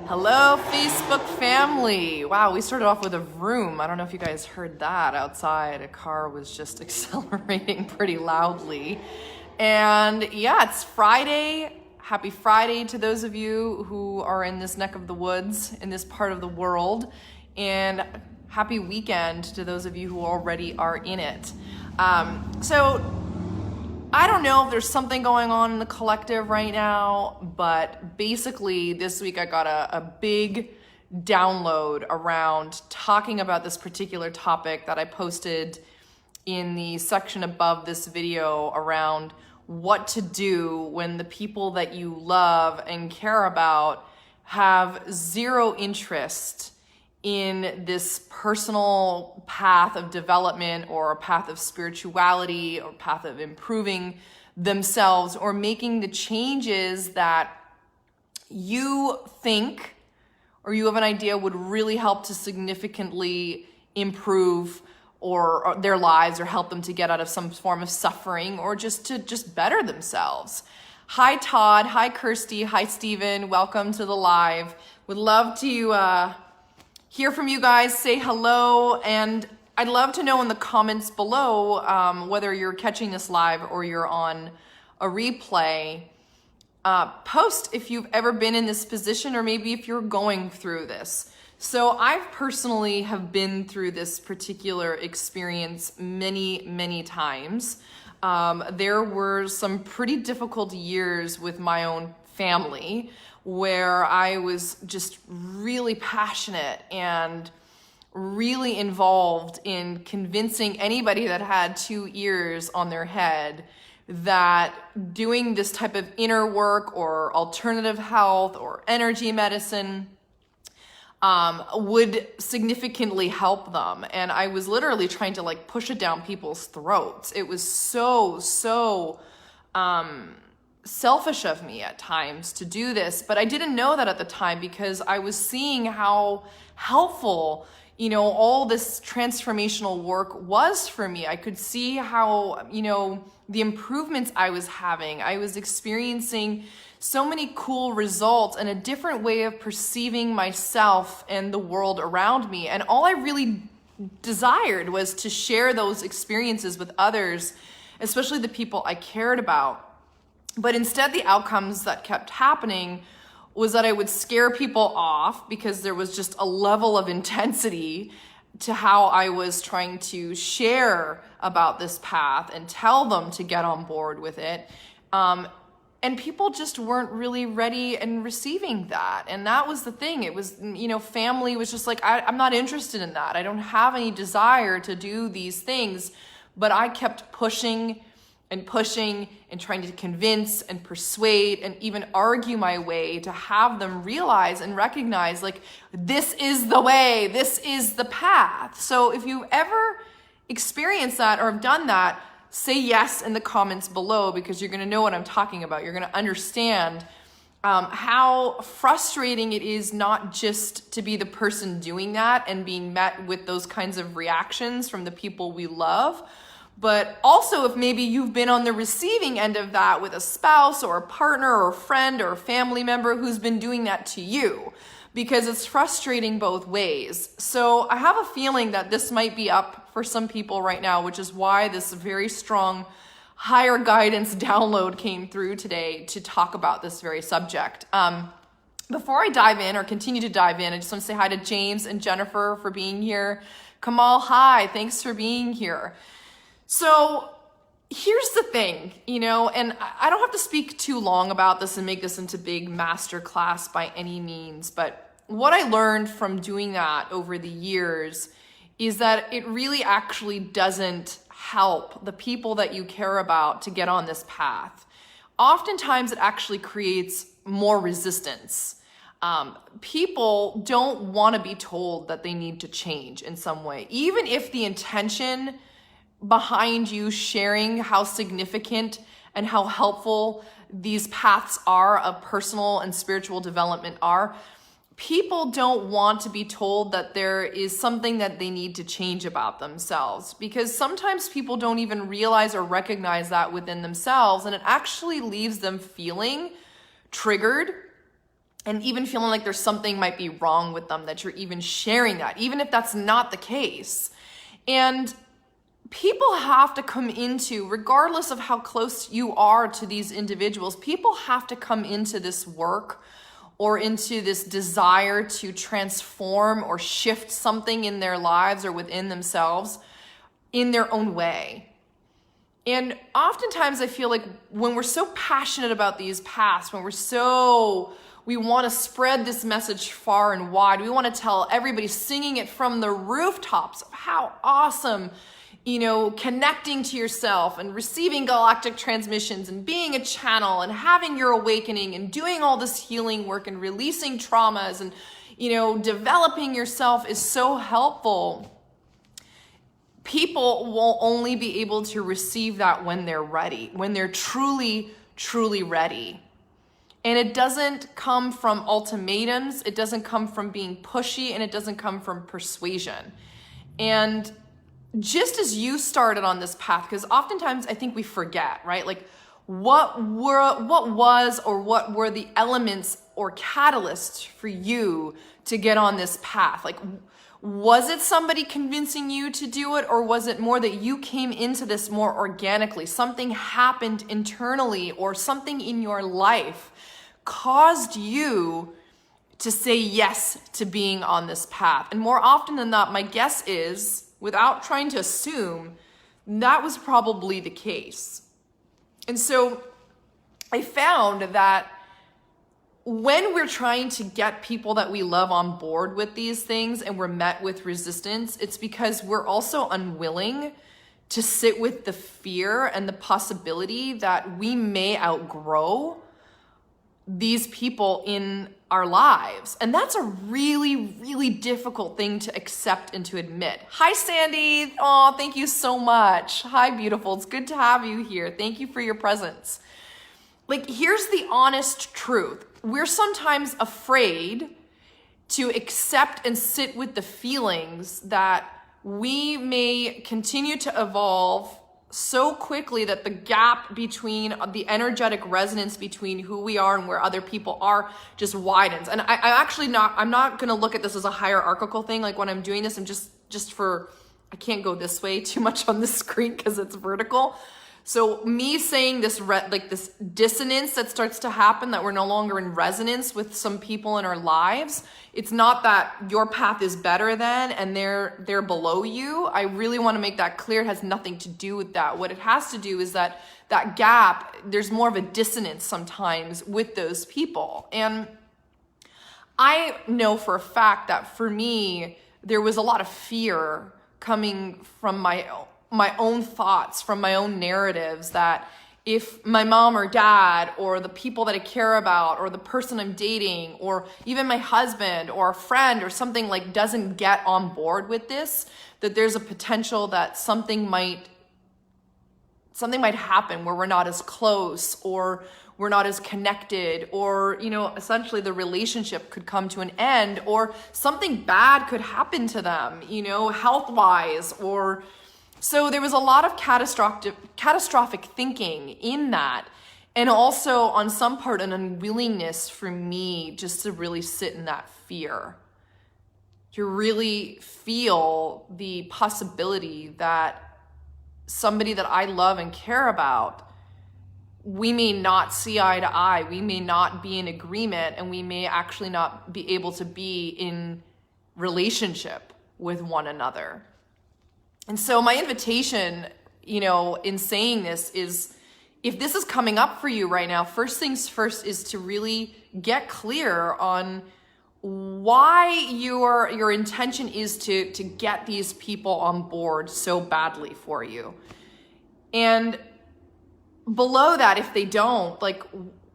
Hello, Facebook family. Wow, we started off with a vroom. I don't know if you guys heard that outside. A car was just accelerating pretty loudly. And yeah, it's Friday. Happy Friday to those of you who are in this neck of the woods, in this part of the world. And happy weekend to those of you who already are in it. I don't know if there's something going on in the collective right now, but basically this week I got a big download around talking about this particular topic that I posted in the section above this video around what to do when the people that you love and care about have zero interest in this personal path of development or a path of spirituality or path of improving themselves or making the changes that you think or you have an idea would really help to significantly improve or their lives or help them to get out of some form of suffering or just to better themselves. Hi Todd, hi Kirsty, hi Steven, welcome to the live. Would love to hear from you guys, say hello, and I'd love to know in the comments below whether you're catching this live or you're on a replay. Post if you've ever been in this position or maybe if you're going through this. So I personally have been through this particular experience many times. There were some pretty difficult years with my own family where I was just really passionate and really involved in convincing anybody that had 2 ears on their head that doing this type of inner work or alternative health or energy medicine would significantly help them. And I was literally trying to push it down people's throats. It was so selfish of me at times to do this, but I didn't know that at the time because I was seeing how helpful, all this transformational work was for me. I could see how, the improvements I was having. I was experiencing so many cool results and a different way of perceiving myself and the world around me. And all I really desired was to share those experiences with others, especially the people I cared about. But instead, the outcomes that kept happening was that I would scare people off because there was just a level of intensity to how I was trying to share about this path and tell them to get on board with it. And people just weren't really ready and receiving that. And that was the thing. It was, family was just like, I'm not interested in that. I don't have any desire to do these things. But I kept pushing and trying to convince and persuade and even argue my way to have them realize and recognize, this is the way, this is the path. So if you ever experienced that or have done that, say yes in the comments below because you're going to know what I'm talking about. You're going to understand how frustrating it is not just to be the person doing that and being met with those kinds of reactions from the people we love, but also if maybe you've been on the receiving end of that with a spouse or a partner or a friend or a family member who's been doing that to you, because it's frustrating both ways. So I have a feeling that this might be up for some people right now, which is why this very strong higher guidance download came through today to talk about this very subject. Before I dive in or continue to dive in, I just want to say hi to James and Jennifer for being here. Kamal, hi, thanks for being here. So here's the thing, and I don't have to speak too long about this and make this into big master class by any means, but what I learned from doing that over the years is that it really actually doesn't help the people that you care about to get on this path. Oftentimes it actually creates more resistance. People don't want to be told that they need to change in some way, even if the intention behind you sharing how significant and how helpful these paths are of personal and spiritual development are. People don't want to be told that there is something that they need to change about themselves, because sometimes people don't even realize or recognize that within themselves, and it actually leaves them feeling triggered and even feeling like there's something might be wrong with them, that you're even sharing that, even if that's not the case. And people have to come into, regardless of how close you are to these individuals, people have to come into this work or into this desire to transform or shift something in their lives or within themselves in their own way. And oftentimes I feel like when we're so passionate about these paths, when we want to spread this message far and wide, we want to tell everybody, singing it from the rooftops of how awesome, connecting to yourself and receiving galactic transmissions and being a channel and having your awakening and doing all this healing work and releasing traumas and, developing yourself is so helpful. People will only be able to receive that when they're ready, when they're truly, truly ready. And it doesn't come from ultimatums, it doesn't come from being pushy, and it doesn't come from persuasion. And just as you started on this path, because oftentimes I think we forget, right? Like what were the elements or catalysts for you to get on this path? Like, was it somebody convincing you to do it, or was it more that you came into this more organically? Something happened internally, or something in your life caused you to say yes to being on this path. And more often than not, my guess is, without trying to assume, that was probably the case. And so I found that when we're trying to get people that we love on board with these things and we're met with resistance, it's because we're also unwilling to sit with the fear and the possibility that we may outgrow these people in our lives. And that's a really, really difficult thing to accept and to admit. Hi, Sandy. Oh, thank you so much. Hi, beautiful. It's good to have you here. Thank you for your presence. Like, here's the honest truth. We're sometimes afraid to accept and sit with the feelings that we may continue to evolve so quickly that the gap between the energetic resonance between who we are and where other people are just widens. And I'm not going to look at this as a hierarchical thing. Like when I'm doing this, I'm I can't go this way too much on the screen because it's vertical. So me saying this, this dissonance that starts to happen, that we're no longer in resonance with some people in our lives, it's not that your path is better than and they're below you. I really want to make that clear. It has nothing to do with that. What it has to do is that gap, there's more of a dissonance sometimes with those people. And I know for a fact that for me, there was a lot of fear coming from my own thoughts, from my own narratives, that if my mom or dad or the people that I care about or the person I'm dating or even my husband or a friend or something like doesn't get on board with this, that there's a potential that something might happen where we're not as close or we're not as connected, or, essentially the relationship could come to an end, or something bad could happen to them, health-wise, or... So there was a lot of catastrophic thinking in that, and also on some part an unwillingness for me just to really sit in that fear, to really feel the possibility that somebody that I love and care about, we may not see eye to eye, we may not be in agreement, and we may actually not be able to be in relationship with one another. And so my invitation, in saying this is, if this is coming up for you right now, first things first is to really get clear on why your intention is to get these people on board so badly for you. And below that, if they don't,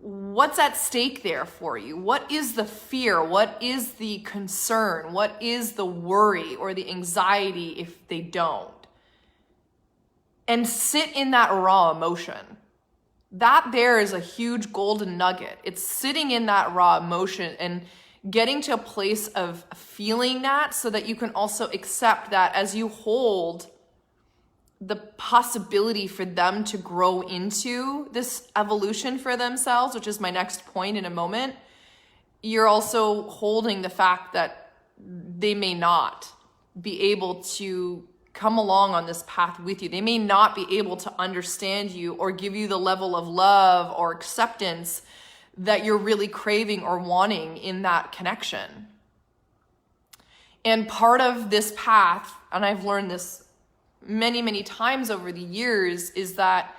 what's at stake there for you? What is the fear? What is the concern? What is the worry or the anxiety if they don't? And sit in that raw emotion. That there is a huge golden nugget. It's sitting in that raw emotion and getting to a place of feeling that, so that you can also accept that as you hold the possibility for them to grow into this evolution for themselves, which is my next point in a moment. you're also holding the fact that they may not be able to come along on this path with you. They may not be able to understand you or give you the level of love or acceptance that you're really craving or wanting in that connection. And part of this path, and I've learned this many, many times over the years, is that,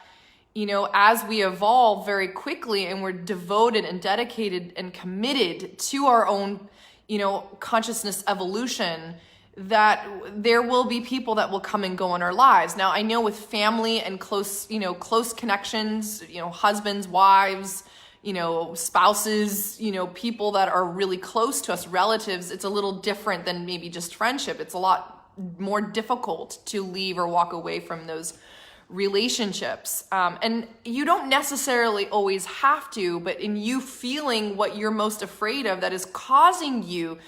you know, as we evolve very quickly and we're devoted and dedicated and committed to our own, you know, consciousness evolution, that there will be people that will come and go in our lives. Now, I know with family and close connections, you know, husbands, wives, you know, spouses, you know, people that are really close to us, relatives, it's a little different than maybe just friendship. It's a lot more difficult to leave or walk away from those relationships. And you don't necessarily always have to, but in you feeling what you're most afraid of that is causing you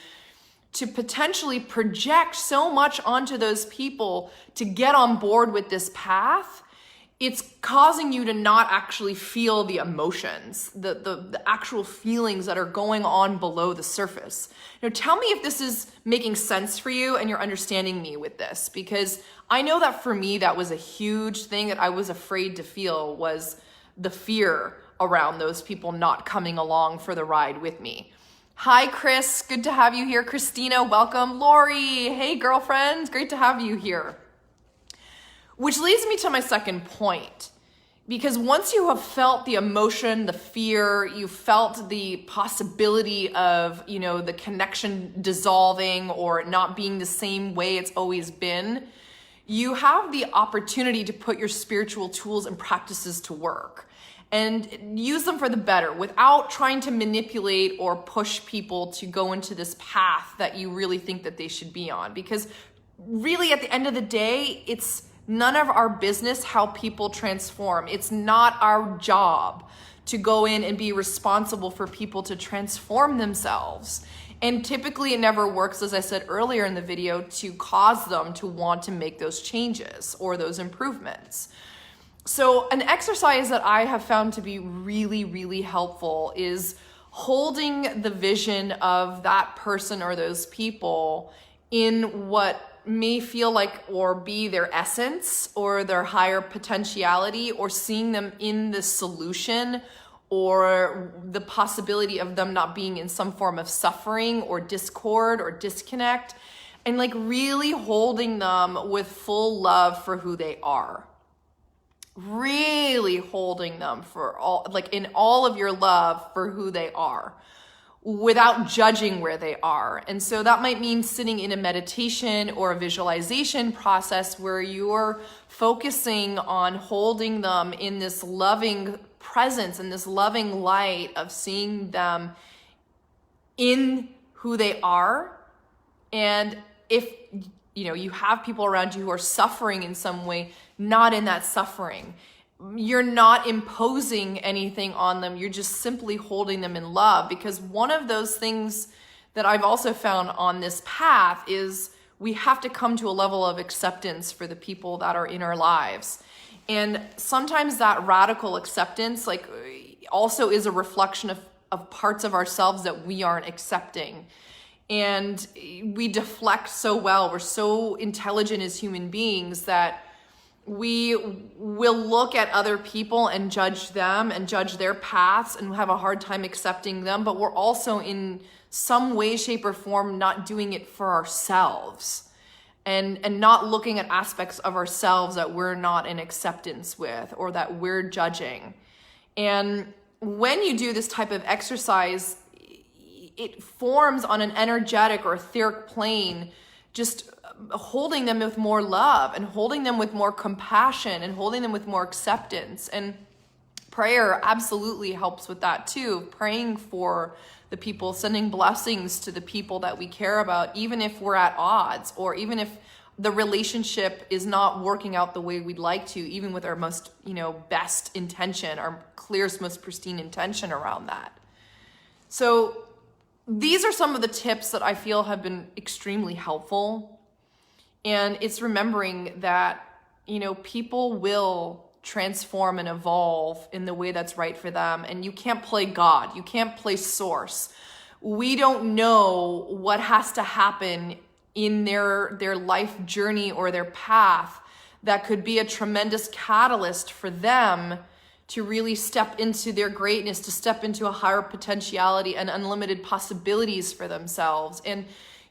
to potentially project so much onto those people to get on board with this path, it's causing you to not actually feel the emotions, the actual feelings that are going on below the surface. Now, tell me if this is making sense for you and you're understanding me with this, because I know that for me, that was a huge thing that I was afraid to feel, was the fear around those people not coming along for the ride with me. Hi, Chris. Good to have you here. Christina, welcome. Lori, hey, girlfriends. Great to have you here. Which leads me to my second point, because once you have felt the emotion, the fear, you felt the possibility of, you know, the connection dissolving or it not being the same way it's always been, you have the opportunity to put your spiritual tools and practices to work and use them for the better without trying to manipulate or push people to go into this path that you really think that they should be on. Because really, at the end of the day, it's none of our business how people transform. It's not our job to go in and be responsible for people to transform themselves. And typically it never works, as I said earlier in the video, to cause them to want to make those changes or those improvements. So an exercise that I have found to be really, really helpful is holding the vision of that person or those people in what may feel like or be their essence or their higher potentiality, or seeing them in the solution or the possibility of them not being in some form of suffering or discord or disconnect, and like really holding them with full love for who they are. Really holding them for all, like in all of your love for who they are, without judging where they are. And so that might mean sitting in a meditation or a visualization process where you're focusing on holding them in this loving presence and this loving light of seeing them in who they are. And if you know you have people around you who are suffering in some way, not in that suffering. You're not imposing anything on them. You're just simply holding them in love. Because one of those things that I've also found on this path is we have to come to a level of acceptance for the people that are in our lives. And sometimes that radical acceptance like also is a reflection of parts of ourselves that we aren't accepting. And we deflect so well. We're so intelligent as human beings that we will look at other people and judge them and judge their paths and have a hard time accepting them. But we're also in some way, shape, or form not doing it for ourselves and not looking at aspects of ourselves that we're not in acceptance with or that we're judging. And when you do this type of exercise, it forms on an energetic or etheric plane, just holding them with more love and holding them with more compassion and holding them with more acceptance. And prayer absolutely helps with that too. Praying for the people, sending blessings to the people that we care about, even if we're at odds or even if the relationship is not working out the way we'd like to, even with our most, best intention, our clearest, most pristine intention around that. So these are some of the tips that I feel have been extremely helpful. And it's remembering that, people will transform and evolve in the way that's right for them. And you can't play God. You can't play source. we don't know what has to happen in their life journey or their path that could be a tremendous catalyst for them to really step into their greatness, to step into a higher potentiality and unlimited possibilities for themselves. And,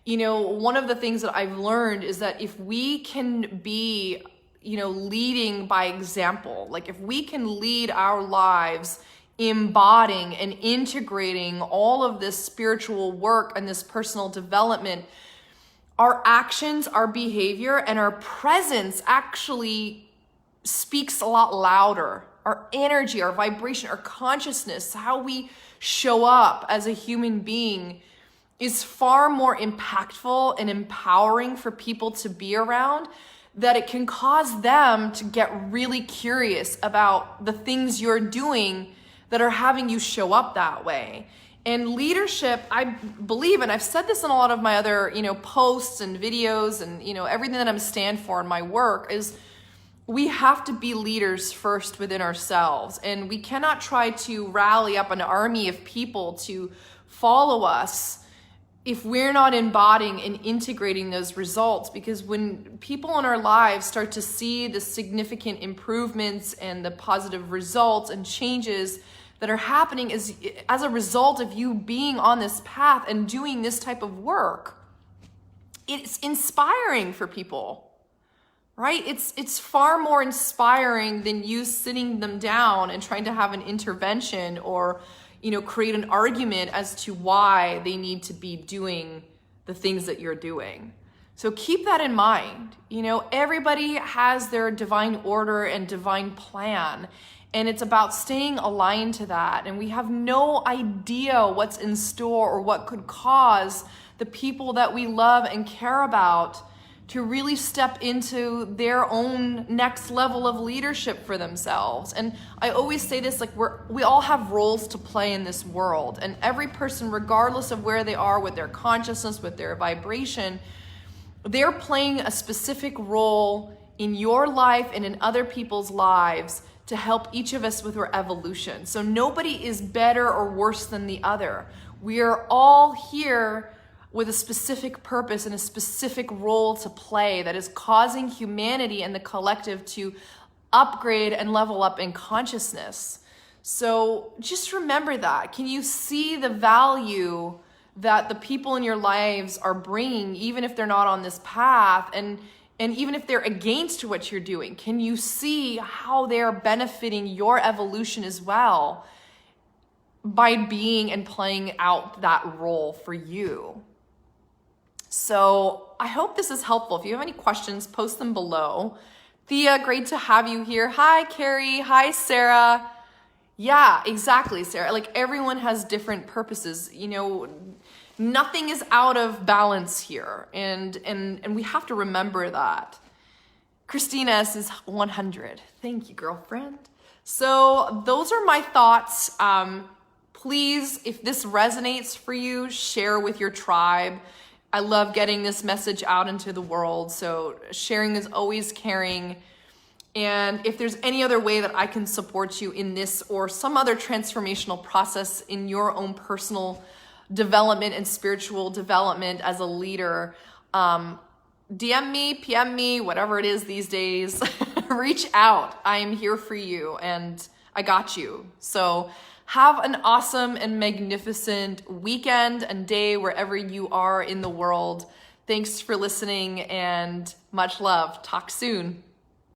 you know, one of the things that I've learned is that if we can be, you know, leading by example, like if we can lead our lives embodying and integrating all of this spiritual work and this personal development, our actions, our behavior, and our presence actually speaks a lot louder. Our energy, our vibration, our consciousness, how we show up as a human being is far more impactful and empowering for people to be around, that it can cause them to get really curious about the things you're doing that are having you show up that way. And leadership, I believe, and I've said this in a lot of my other, you know, posts and videos and, you know, everything that I'm stand for in my work, is we have to be leaders first within ourselves. And we cannot try to rally up an army of people to follow us if we're not embodying and integrating those results. Because when people in our lives start to see the significant improvements and the positive results and changes that are happening as a result of you being on this path and doing this type of work, it's inspiring for people, right? It's far more inspiring than you sitting them down and trying to have an intervention or, you know, create an argument as to why they need to be doing the things that you're doing. So keep that in mind. You know, everybody has their divine order and divine plan, and it's about staying aligned to that. And we have no idea what's in store or what could cause the people that we love and care about to really step into their own next level of leadership for themselves. And I always say this, like we all have roles to play in this world, and every person, regardless of where they are with their consciousness, with their vibration, they're playing a specific role in your life and in other people's lives to help each of us with our evolution. So nobody is better or worse than the other. We are all here with a specific purpose and a specific role to play that is causing humanity and the collective to upgrade and level up in consciousness. So just remember that. Can you see the value that the people in your lives are bringing, even if they're not on this path, and even if they're against what you're doing? Can you see how they're benefiting your evolution as well by being and playing out that role for you? So I hope this is helpful. If you have any questions, post them below. Thea, great to have you here. Hi, Carrie. Hi, Sarah. Yeah, exactly, Sarah. Like, everyone has different purposes. You know, nothing is out of balance here. And we have to remember that. Christina S is 100. Thank you, girlfriend. So those are my thoughts. Please, if this resonates for you, share with your tribe. I love getting this message out into the world. So sharing is always caring. And if there's any other way that I can support you in this or some other transformational process in your own personal development and spiritual development as a leader, DM me, PM me, whatever it is these days. Reach out. I am here for you and I got you. So have an awesome and magnificent weekend and day wherever you are in the world. Thanks for listening and much love. Talk soon.